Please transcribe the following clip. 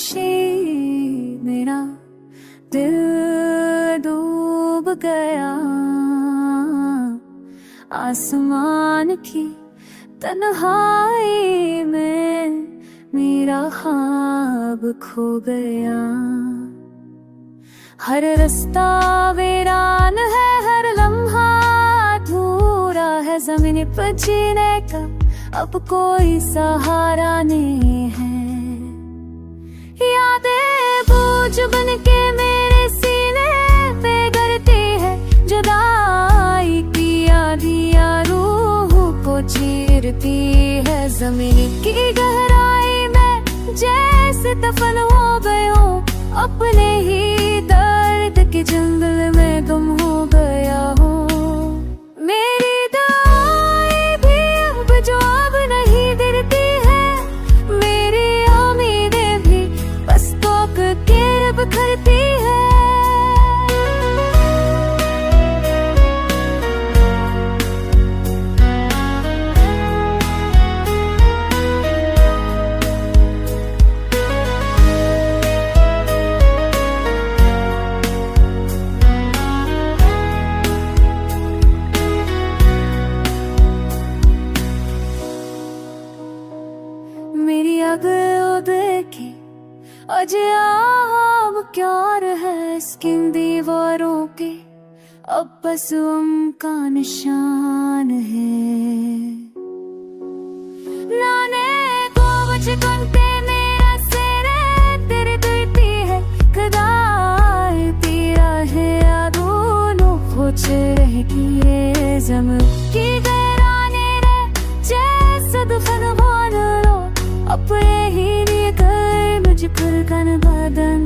खामोशी मेरा दिल डूब गया, आसमान की तन्हाई में मेरा ख्वाब खो गया। हर रास्ता वीरान है, हर लम्हा अधूरा है, ज़मीन पर जीने का अब कोई सहारा नहीं है। यादें बोझ बनके मेरे सीने पे गिरती है, जुदाई की यादियां रूह को चीरती है। ज़मीन की गहराई में जैसे दफन हो गए हो, अपने ही दर्द के जंगल में गुम हो गया हो। मेरी दुआएं भी अब जो अब नहीं गिरती है, मेरी उम्मीदें भी बस तोक के बिखरती है। मेरी अगल देखे अजब क्या है इसकिन दीवारों के, अब बस उनका निशान है। नाने को बचपनते मेरा सिरे तेरे दिलती है, खुदाई पिया है दोनों खोच रहेगी ये जम की गहराने रे, जैसे दफन बोल लो अपने ही निकल मुझ पर कन बदन